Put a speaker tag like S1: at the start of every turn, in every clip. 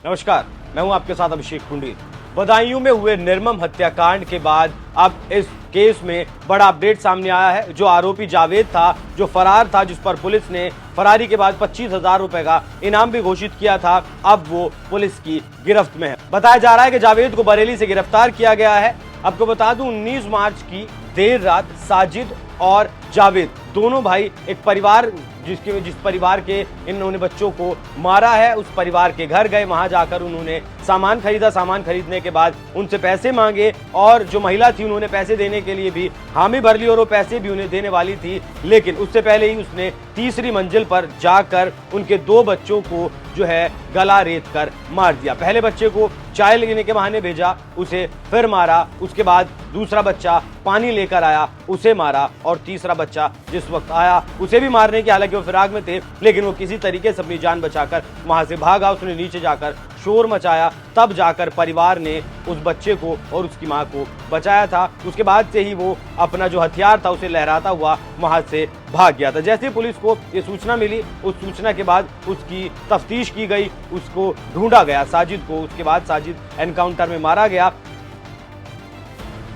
S1: नमस्कार, मैं हूं आपके साथ अभिषेक कुंडी। बदायूं में हुए निर्मम हत्याकांड के बाद अब इस केस में बड़ा अपडेट सामने आया है। जो आरोपी जावेद था, जो फरार था, जिस पर पुलिस ने फरारी के बाद 25,000 रुपए का इनाम भी घोषित किया था, अब वो पुलिस की गिरफ्त में है। बताया जा रहा है कि जावेद को बरेली से गिरफ्तार किया गया है। आपको बता दूं, 19 मार्च की देर रात साजिद और जावेद दोनों भाई एक परिवार जिस परिवार के इन्होंने बच्चों को मारा है, उस परिवार के घर गए। वहां जाकर उन्होंने सामान खरीदा। सामान खरीदने के बाद उनसे पैसे मांगे और जो महिला थी उन्होंने पैसे देने के लिए भी हामी भर ली और वो पैसे भी उन्हें देने वाली थी। लेकिन उससे पहले ही उसने तीसरी मंजिल पर जाकर उनके 2 बच्चों को जो है गला रेत कर मार दिया। पहले बच्चे को चाय लेने के बहाने भेजा, उसे फिर मारा। उसके बाद दूसरा बच्चा पानी लेकर आया, उसे मारा। और तीसरा बच्चा जिस वक्त आया उसे भी मारने की, हालांकि वो फिराक में थे, लेकिन वो किसी तरीके से अपनी जान बचाकर वहां से भागा। उसने नीचे जाकर शोर मचाया, तब जाकर परिवार ने उस बच्चे को और उसकी मां को बचाया था। उसके बाद से ही वो अपना जो हथियार था उसे लहराता हुआ वहां से भाग गया था। जैसे पुलिस को ये सूचना मिली, उस सूचना के बाद उसकी तफ्तीश की गई, उसको ढूंढा गया साजिद को। उसके बाद साजिद एनकाउंटर में मारा गया।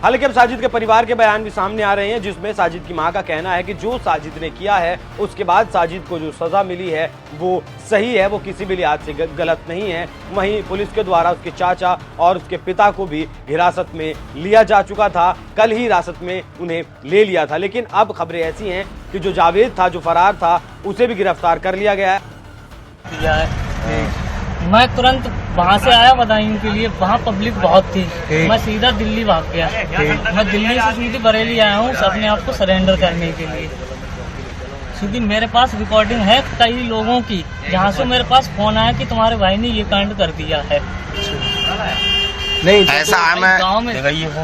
S1: हालांकि अब साजिद के परिवार के बयान भी सामने आ रहे हैं, जिसमें साजिद की मां का कहना है कि जो साजिद ने किया है, उसके बाद साजिद को जो सजा मिली है वो सही है, वो किसी भी लिहाज से गलत नहीं है। वहीं पुलिस के द्वारा उसके चाचा और उसके पिता को भी हिरासत में लिया जा चुका था। कल ही हिरासत में उन्हें ले लिया था। लेकिन अब खबरें ऐसी हैं कि जो जावेद था, जो फरार था, उसे भी गिरफ्तार कर लिया गया है।
S2: मैं तुरंत वहाँ से आया बदायूं के लिए, वहाँ पब्लिक बहुत थी। मैं सीधा दिल्ली भाग गया। मैं दिल्ली से सीधे बरेली आया हूँ अपने आप को सरेंडर करने के लिए। क्योंकि मेरे पास रिकॉर्डिंग है कई लोगों की, जहाँ से मेरे पास फोन आया कि तुम्हारे भाई ने ये कांड कर दिया है।
S3: नहीं ऐसा है।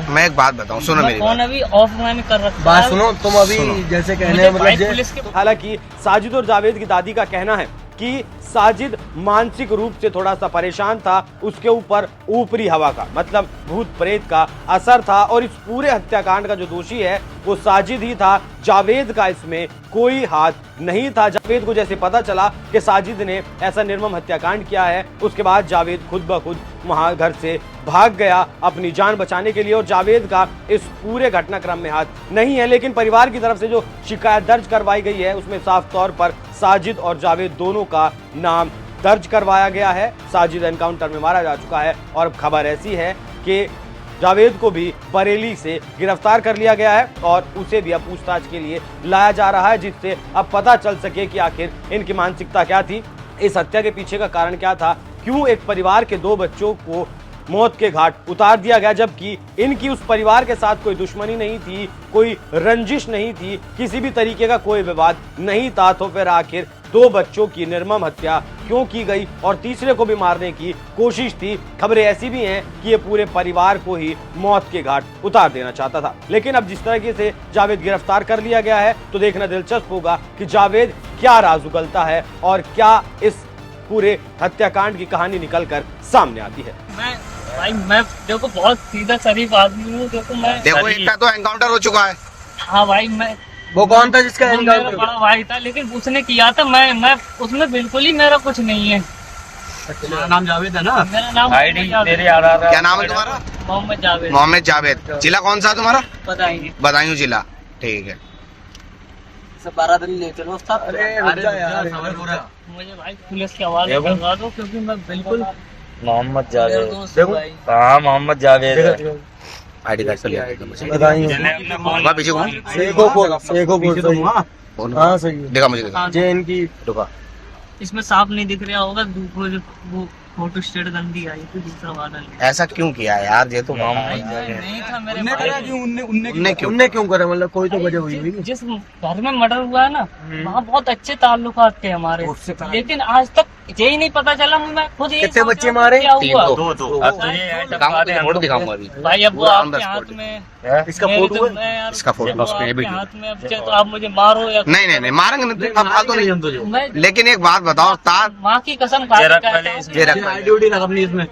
S3: मैं एक बात बताऊं, सुनो मेरी
S2: फोन अभी ऑफ मैंने कर रखा
S3: बात सुनो। तुम अभी जैसे कहने
S2: मतलब
S1: हालांकि साजिद और जावेद की दादी का कहना है कि साजिद मानसिक रूप से थोड़ा सा परेशान था। उसके ऊपर ऊपरी हवा का, मतलब भूत प्रेत का असर था और इस पूरे हत्याकांड का जो दोषी है वो साजिद ही था। जावेद का इसमें कोई हाथ नहीं था। जावेद को जैसे पता चला कि साजिद ने ऐसा निर्मम हत्याकांड किया है, उसके बाद जावेद खुद ब खुद वहां घर से भाग गया अपनी जान बचाने के लिए। और जावेद का इस पूरे घटनाक्रम में हाथ नहीं है। लेकिन परिवार की तरफ से जो शिकायत दर्ज करवाई गई है उसमें साफ तौर पर साजिद और जावेद दोनों का नाम दर्ज करवाया गया है। साजिद एनकाउंटर में मारा जा चुका है और अब खबर ऐसी है कि जावेद को भी बरेली से गिरफ्तार कर लिया गया है और उसे भी अब पूछताछ के लिए लाया जा रहा है, जिससे अब पता चल सके कि आखिर इनकी मानसिकता क्या थी, इस हत्या के पीछे का कारण क्या था, क्यों एक परिवार के 2 बच्चों को मौत के घाट उतार दिया गया, जबकि इनकी उस परिवार के साथ कोई दुश्मनी नहीं थी, कोई रंजिश नहीं थी, किसी भी तरीके का कोई विवाद नहीं था। तो फिर आखिर 2 बच्चों की निर्मम हत्या क्यों की गई और तीसरे को भी मारने की कोशिश थी। खबरें ऐसी भी हैं कि ये पूरे परिवार को ही मौत के घाट उतार देना चाहता था। लेकिन अब जिस तरीके से जावेद गिरफ्तार कर लिया गया है तो देखना दिलचस्प होगा कि जावेद क्या राज उगलता है और क्या इस पूरे हत्याकांड की कहानी निकलकर सामने आती है।
S2: मैं देखो बहुत सीधा शरीफ आदमी हूँ। देखो
S3: इसका तो एनकाउंटर हो चुका है।
S2: हाँ भाई, मैं
S3: वो कौन था जिसका एनकाउंटर?
S2: बड़ा भाई था, लेकिन उसने किया था। मैं उसमें बिल्कुल ही मेरा कुछ नहीं है।
S3: अच्छा, नाम जावेद है ना?
S2: मेरा नाम
S3: क्या नाम है तुम्हारा?
S2: मोहम्मद जावेद।
S3: मोहम्मद जावेद। जिला कौन सा तुम्हारा?
S2: बदायूं
S3: जिला। ठीक है।
S2: 12 दिन ले चलो। मुझे भाई पुलिस के हवाले करवा दो, क्योंकि मैं बिल्कुल
S4: मोहम्मद जावेद। हाँ, मोहम्मद जावेद
S3: आईडी कार्ड से लिया
S4: पीछे
S3: हाँ सही देखा मुझे।
S4: जे इनकी
S2: इसमें साफ नहीं दिख रहा होगा, वो फोटो स्टेट गंदी आई थी, दूसरा वाला।
S3: ऐसा क्यों किया यार? ये तो
S2: नहीं था मेरे
S3: उनने क्यों करा? मतलब कोई तो वजह हुई।
S2: जिस घर में मर्डर हुआ है ना, वहाँ बहुत अच्छे ताल्लुकात थे हमारे, लेकिन आज तक यही नहीं पता चला। मैं खुद
S3: कितने बच्चे मारे?
S4: 2
S3: दिखाऊंगा अभी
S2: भाई। अब वो आपके हाथ में
S3: इसका फोटो है, इसका फोटो
S2: हाथ में। अब तो आप मुझे मारो या
S3: नहीं मारेंगे नहीं। लेकिन एक बात बताओ,
S2: माँ की कसम खा
S3: ये रख
S4: आईडी रख अपनी इसमें।